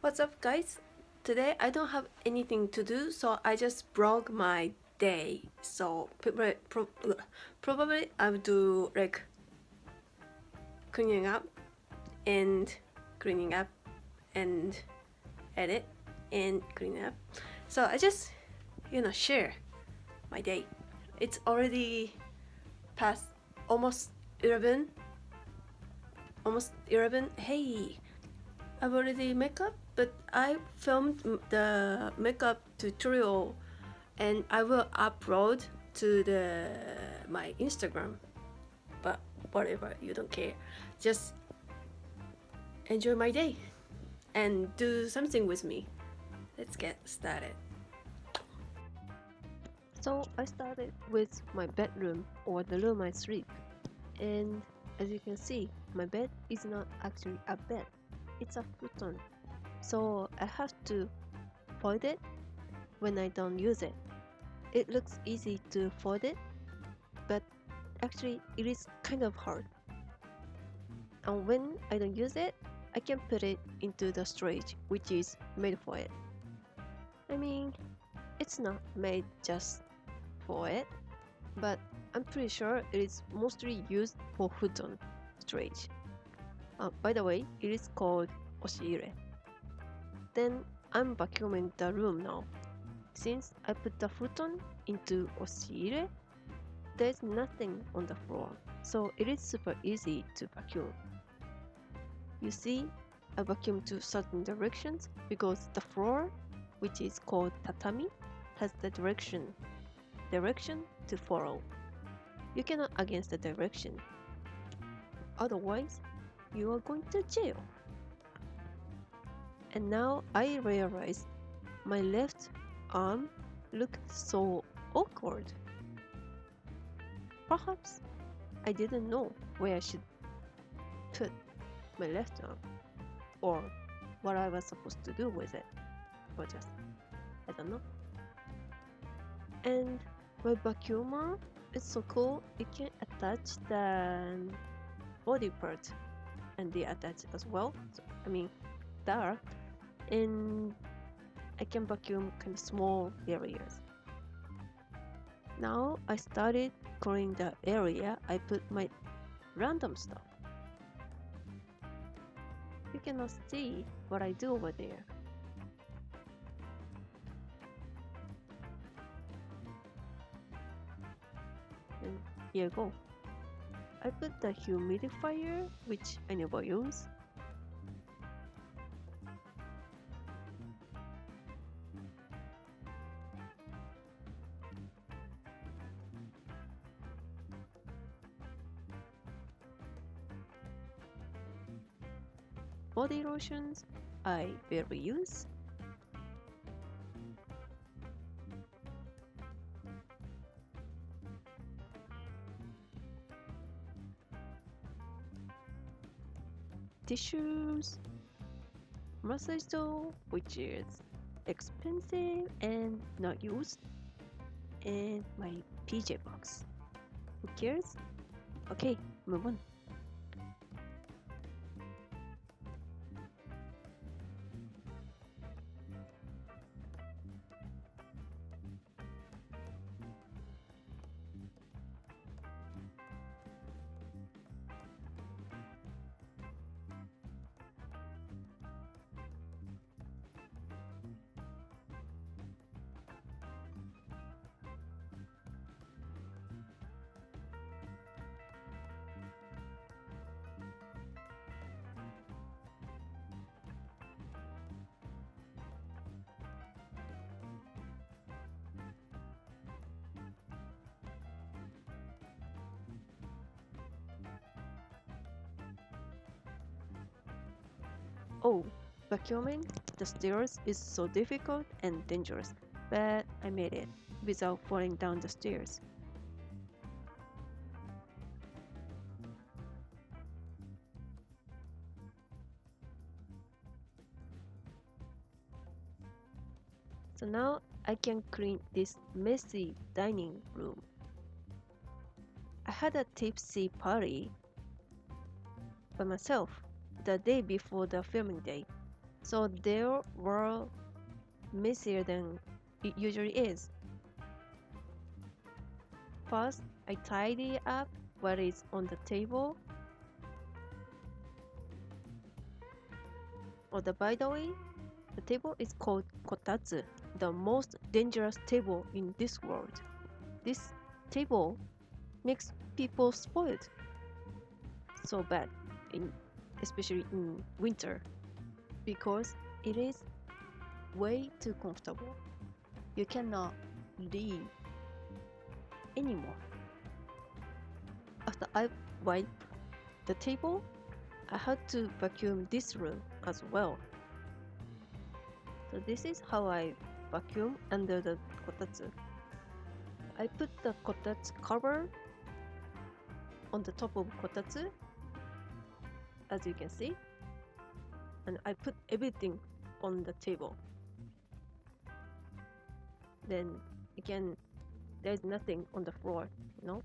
What's up, guys? Today I don't have anything to do, so I just blog my day. So probably I'll do like cleaning up and cleaning up and edit and cleaning up. So I just share my day. It's already past almost 11. Almost 11. Hey, I've already makeup, but I filmed the makeup tutorial and I will upload to my Instagram. But whatever, you don't care. Just enjoy my day and do something with me. Let's get started. So I started with my bedroom or the room I sleep. And as you can see, my bed is not actually a bed, it's a futon. So I have to fold it when I don't use it. It looks easy to fold it, but actually it is kind of hard. And when I don't use it, I can put it into the storage which is made for it. I mean, it's not made just for it, but I'm pretty sure it is mostly used for futon storage. By the way, it is called oshiire. Then I'm vacuuming the room now. Since I put the futon into oshiire, there's nothing on the floor, so it is super easy to vacuum. You see, I vacuum to certain directions because the floor, which is called tatami, has the direction to follow. You cannot against the direction. Otherwise, you are going to jail. And now I realize my left arm looked so awkward. Perhaps I didn't know where I should put my left arm or what I was supposed to do with it. Or just, I don't know. And my vacuumer is so cool, it can attach the body part and they attach as well. So, I mean, dark. And I can vacuum kind of small areas. Now I started cleaning the area I put my random stuff. You cannot see what I do over there. And here you go. I put the humidifier, which I never use. Body lotions, I barely use. Tissues, massage tool, which is expensive and not used, and my PJ box. Who cares? Okay, move on. Oh, vacuuming the stairs is so difficult and dangerous, but I made it without falling down the stairs. So now I can clean this messy dining room. I had a tipsy party by myself the day before the filming day. So they were messier than it usually is. First, I tidy up what is on the table. By the way, the table is called kotatsu, the most dangerous table in this world. This table makes people spoiled so bad, in, especially in winter, because it is way too comfortable. You cannot leave anymore. After I wipe the table, I had to vacuum this room as well. So this is how I vacuum under the kotatsu. I put the kotatsu cover on the top of kotatsu, as you can see, and I put everything on the table. Then again, there's nothing on the floor, you know?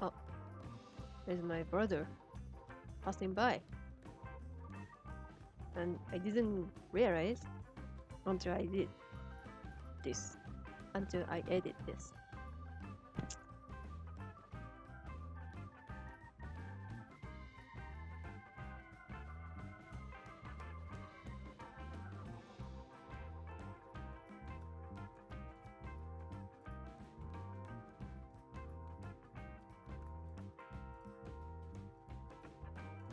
Oh, there's my brother passing by. And I didn't realize until I did this, until I edit this.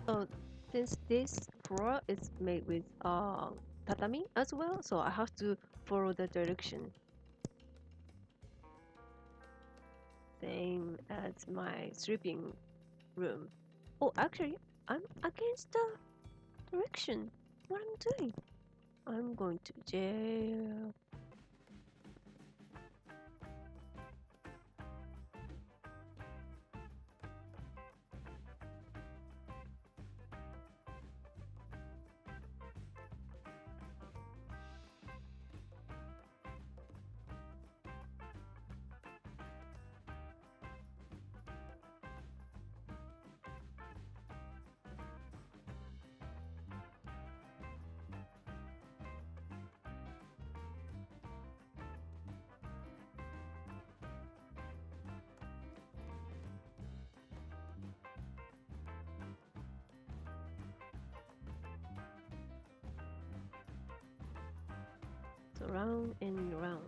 So since this floor is made with tatami as well, so I have to follow the direction. Same as my sleeping room. Oh, actually, I'm against the direction. What I'm doing? I'm going to jail. So round and round.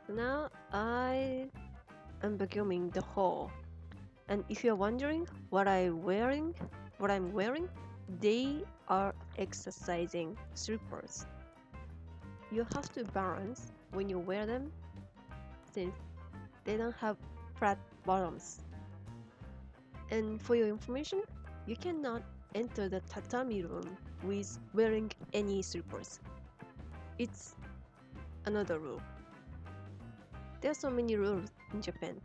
Now I am vacuuming the hall. And if you're wondering what I'm wearing, they are exercising slippers. You have to balance when you wear them since they don't have flat bottoms. And for your information, you cannot enter the tatami room with wearing any slippers. It's another rule. There are so many rules in Japan.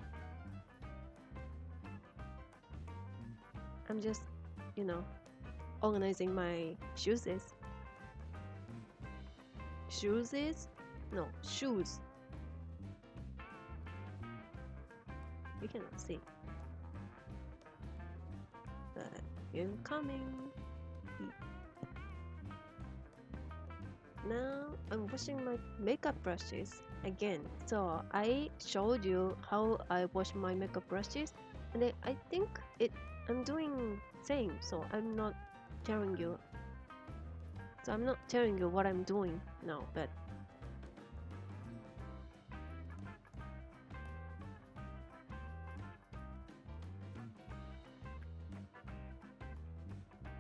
I'm just, you know, organizing my shoes. Shoes? No, shoes. You cannot see. But I'm coming. Now I'm washing my makeup brushes again. So I showed you how I wash my makeup brushes, and I think I'm doing same. So I'm not telling you. So I'm not telling you what I'm doing now, but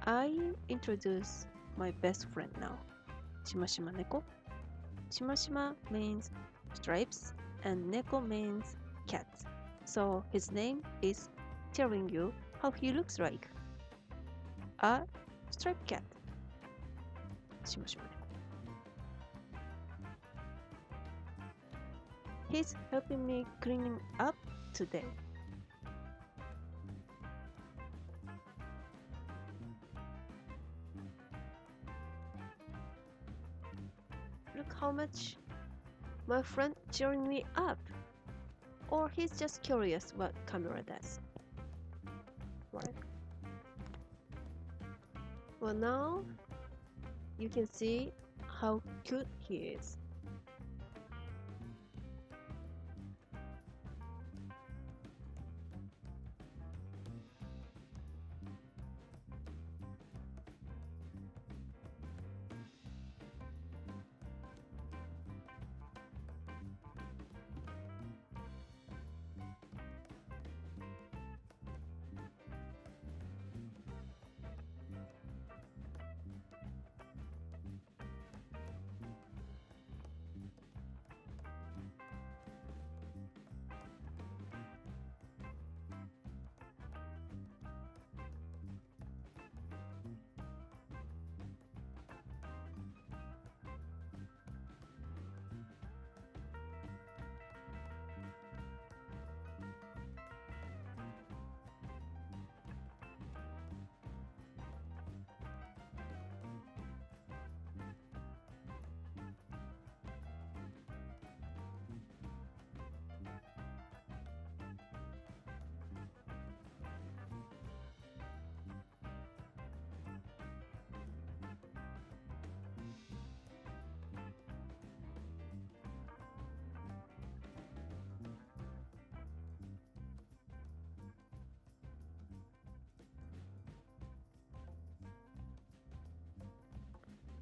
I introduce my best friend now. Shimashima neko. Shimashima means stripes and neko means cat. So his name is telling you how he looks like. A striped cat. Shimashima neko. He's helping me cleaning up today. Look how much my friend cheering me up. Or he's just curious what camera does. Right? Well, now you can see how cute he is.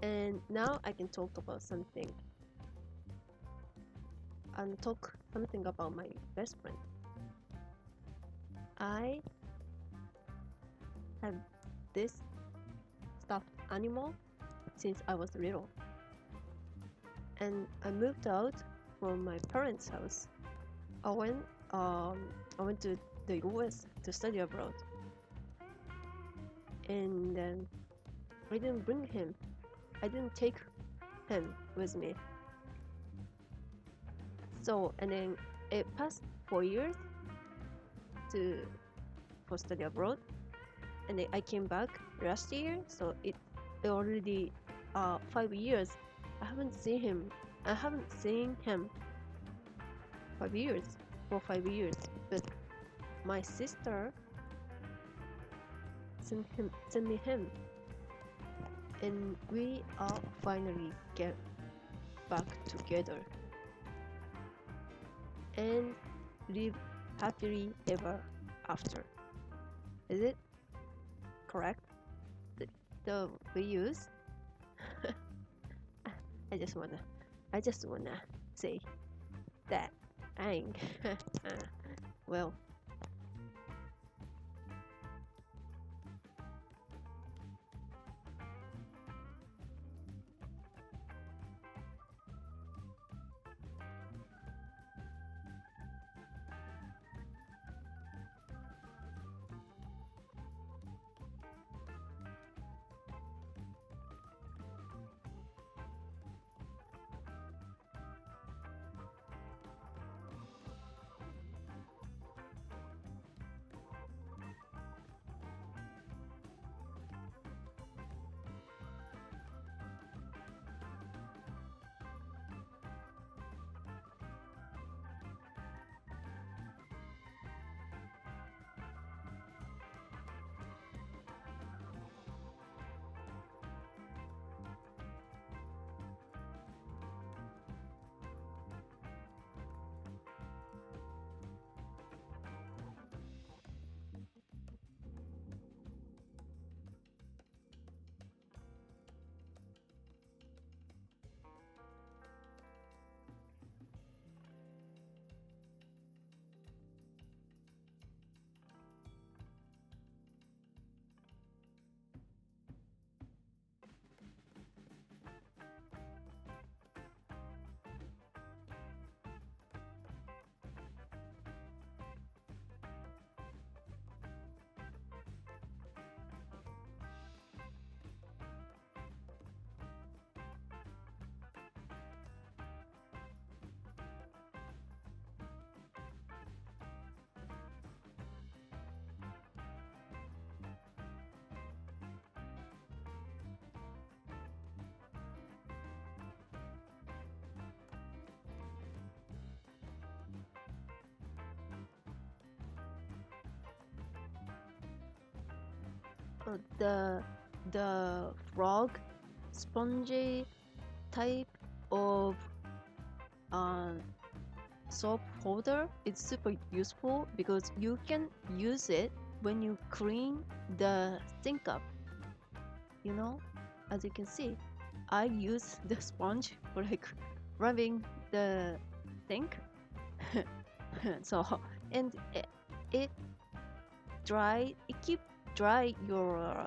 And now I can talk about something. And talk something about my best friend. I have this stuffed animal since I was little. And I moved out from my parents' house. I went I went to the US to study abroad. And I didn't bring him. I didn't take him with me. So and then it passed 4 years for study abroad, and then I came back last year. So it already 5 years. I haven't seen him. I haven't seen him 5 years for 5 years. But my sister sent me him, and we are finally get back together and live happily ever after. Is it correct? The we use? I just wanna say that. Ang. Well, the frog spongy type of uh, soap holder is super useful because you can use it when you clean the sink up. You know, as you can see, I use the sponge for like rubbing the sink. So and it it keep dry your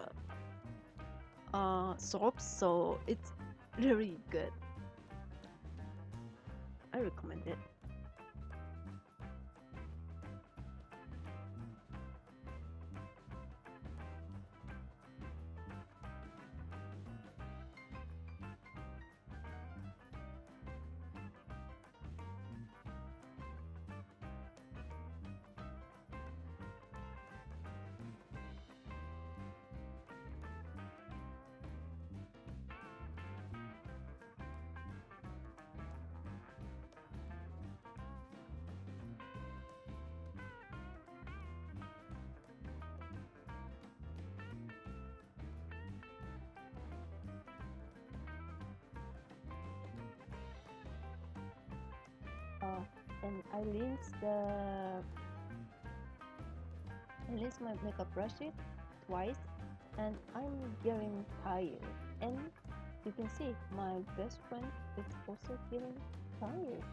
soaps, so it's really good. I recommend it. Uh, and I rinse my makeup brushes twice, and I'm getting tired. And you can see my best friend is also feeling tired.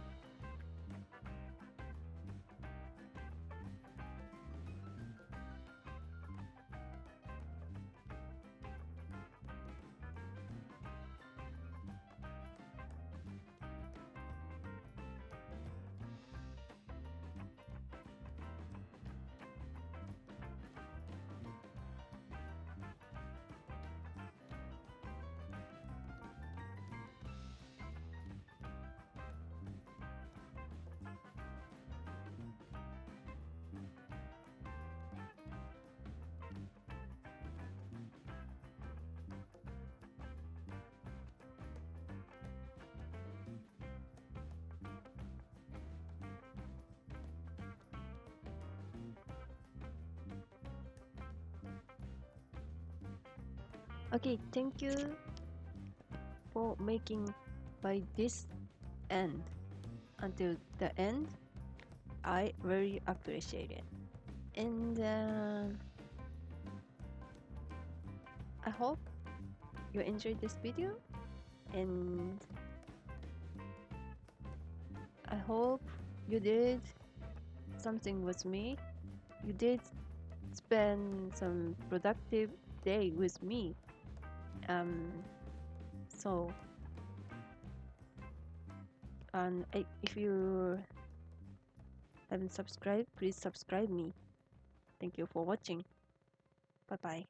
Okay, thank you for making by this end until the end. I very appreciate it. And I hope you enjoyed this video, and I hope you did something with me. You did spend some productive day with me. Um, so, if you haven't subscribed, please subscribe me. Thank you for watching. Bye bye.